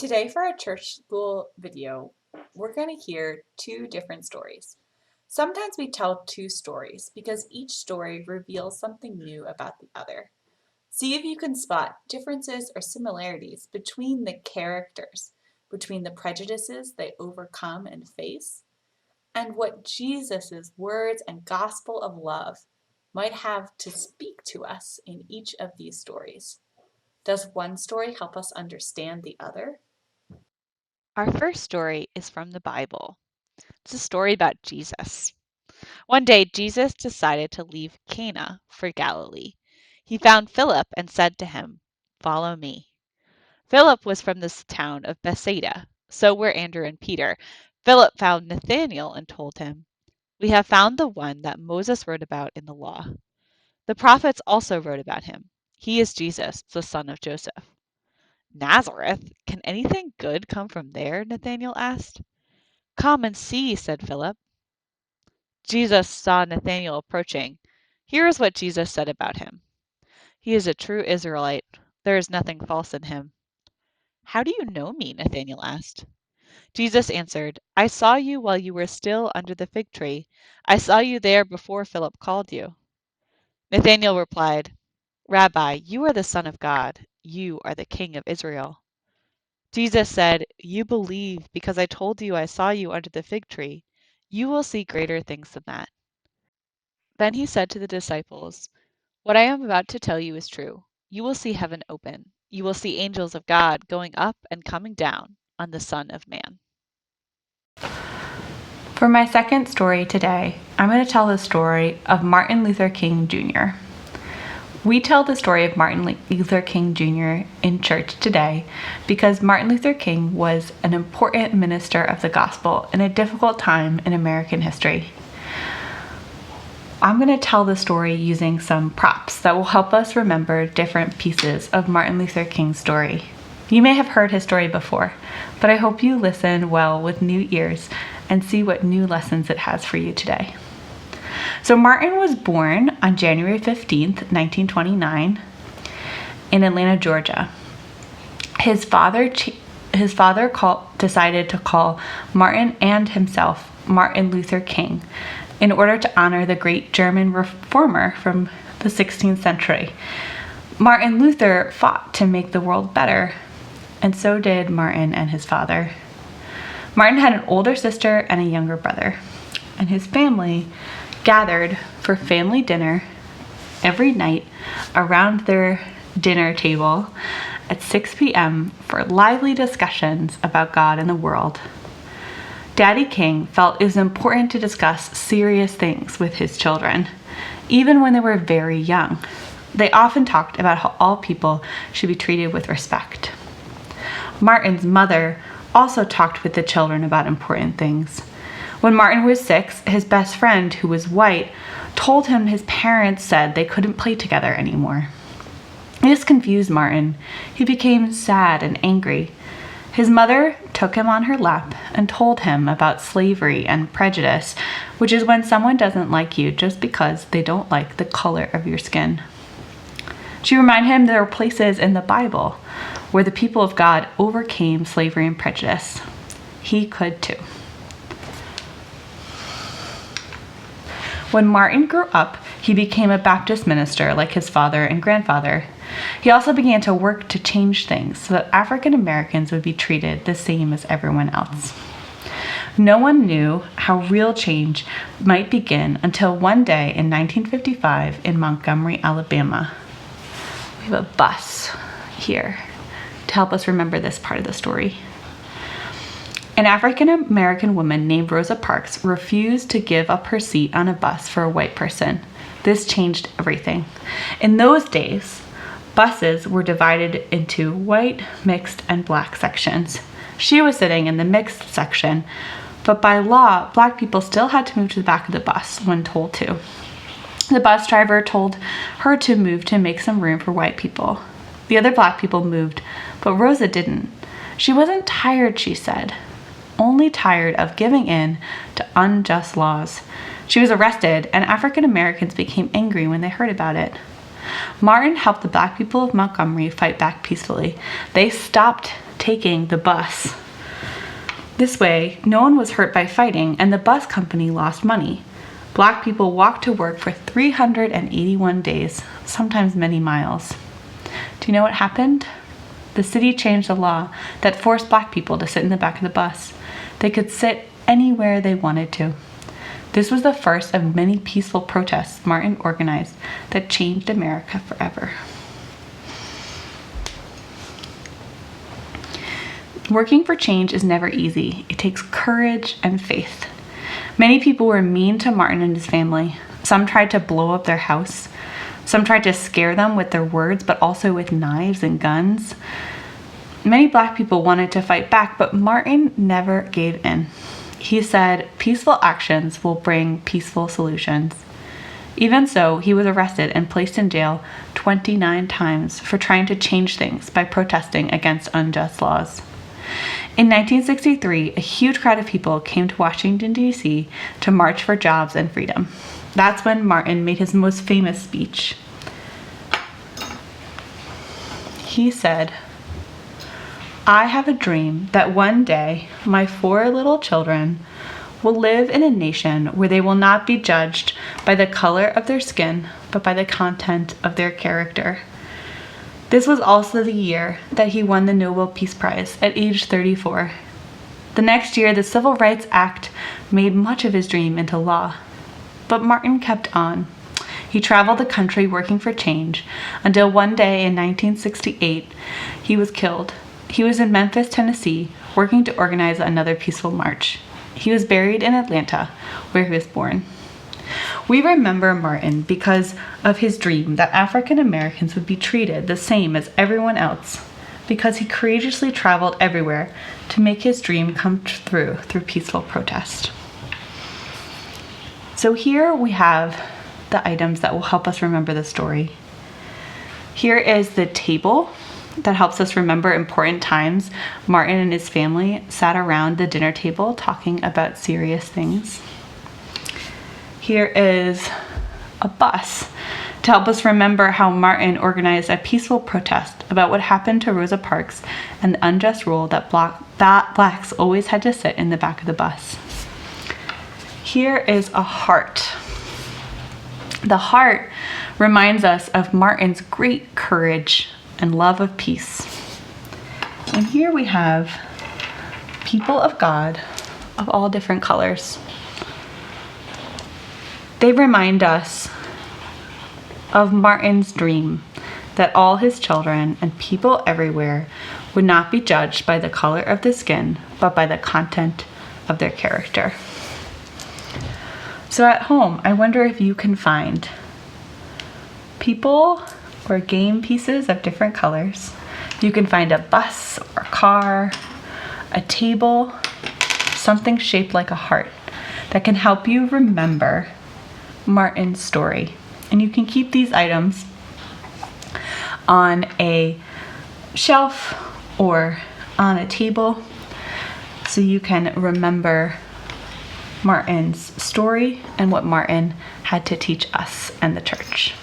Today for our church school video, we're going to hear two different stories. Sometimes we tell two stories because each story reveals something new about the other. See if you can spot differences or similarities between the characters, between the prejudices they overcome and face, and what Jesus' words and gospel of love might have to speak to us in each of these stories. Does one story help us understand the other? Our first story is from the Bible. It's a story about Jesus. One day, Jesus decided to leave Cana for Galilee. He found Philip and said to him, "Follow me." Philip was from this town of Bethsaida. So were Andrew and Peter. Philip found Nathanael and told him, "We have found the one that Moses wrote about in the law. The prophets also wrote about him. He is Jesus, the son of Joseph." "Nazareth? Can anything good come from there?" Nathanael asked. "Come and see," said Philip. Jesus saw Nathanael approaching. Here is what Jesus said about him. "He is a true Israelite. There is nothing false in him." "How do you know me?" Nathanael asked. Jesus answered, "I saw you while you were still under the fig tree. I saw you there before Philip called you." Nathanael replied, "Rabbi, you are the Son of God. You are the King of Israel." Jesus said, "You believe because I told you I saw you under the fig tree. You will see greater things than that." Then he said to the disciples, "What I am about to tell you is true. You will see heaven open. You will see angels of God going up and coming down on the Son of Man." For my second story today, I'm going to tell the story of Martin Luther King Jr. We tell the story of Martin Luther King Jr. in church today because Martin Luther King was an important minister of the gospel in a difficult time in American history. I'm going to tell the story using some props that will help us remember different pieces of Martin Luther King's story. You may have heard his story before, but I hope you listen well with new ears and see what new lessons it has for you today. So Martin was born on January 15th, 1929 in Atlanta, Georgia. His father decided to call Martin and himself Martin Luther King in order to honor the great German reformer from the 16th century. Martin Luther fought to make the world better, and so did Martin and his father. Martin had an older sister and a younger brother, and his family gathered for family dinner every night around their dinner table at 6 p.m. for lively discussions about God and the world. Daddy King felt it was important to discuss serious things with his children, even when they were very young. They often talked about how all people should be treated with respect. Martin's mother also talked with the children about important things. When Martin was 6, his best friend, who was white, told him his parents said they couldn't play together anymore. This confused Martin. He became sad and angry. His mother took him on her lap and told him about slavery and prejudice, which is when someone doesn't like you just because they don't like the color of your skin. She reminded him there were places in the Bible where the people of God overcame slavery and prejudice. He could too. When Martin grew up, he became a Baptist minister like his father and grandfather. He also began to work to change things so that African Americans would be treated the same as everyone else. No one knew how real change might begin until one day in 1955 in Montgomery, Alabama. We have a bus here to help us remember this part of the story. An African American woman named Rosa Parks refused to give up her seat on a bus for a white person. This changed everything. In those days, buses were divided into white, mixed, and black sections. She was sitting in the mixed section, but by law, black people still had to move to the back of the bus when told to. The bus driver told her to move to make some room for white people. The other black people moved, but Rosa didn't. She wasn't tired, she said, only tired of giving in to unjust laws. She was arrested, and African Americans became angry when they heard about it. Martin helped the black people of Montgomery fight back peacefully. They stopped taking the bus. This way, no one was hurt by fighting, and the bus company lost money. Black people walked to work for 381 days, sometimes many miles. Do you know what happened? The city changed a law that forced black people to sit in the back of the bus. They could sit anywhere they wanted to. This was the first of many peaceful protests Martin organized that changed America forever. Working for change is never easy. It takes courage and faith. Many people were mean to Martin and his family. Some tried to blow up their house. Some tried to scare them with their words, but also with knives and guns. Many black people wanted to fight back, but Martin never gave in. He said, peaceful actions will bring peaceful solutions. Even so, he was arrested and placed in jail 29 times for trying to change things by protesting against unjust laws. In 1963, a huge crowd of people came to Washington, D.C. to march for jobs and freedom. That's when Martin made his most famous speech. He said, I have a dream that one day my 4 little children will live in a nation where they will not be judged by the color of their skin, but by the content of their character. This was also the year that he won the Nobel Peace Prize at age 34. The next year, the Civil Rights Act made much of his dream into law. But Martin kept on. He traveled the country working for change until one day in 1968, he was killed. He was in Memphis, Tennessee, working to organize another peaceful march. He was buried in Atlanta, where he was born. We remember Martin because of his dream that African Americans would be treated the same as everyone else, because he courageously traveled everywhere to make his dream come through peaceful protest. So here we have the items that will help us remember the story. Here is the table that helps us remember important times Martin and his family sat around the dinner table talking about serious things. Here is a bus to help us remember how Martin organized a peaceful protest about what happened to Rosa Parks and the unjust rule that blacks always had to sit in the back of the bus. Here is a heart. The heart reminds us of Martin's great courage and love of peace. And here we have people of God of all different colors. They remind us of Martin's dream that all his children and people everywhere would not be judged by the color of the skin, but by the content of their character. So at home, I wonder if you can find people or game pieces of different colors. You can find a bus or a car, a table, something shaped like a heart that can help you remember Martin's story. And you can keep these items on a shelf or on a table so you can remember Martin's story and what Martin had to teach us and the church.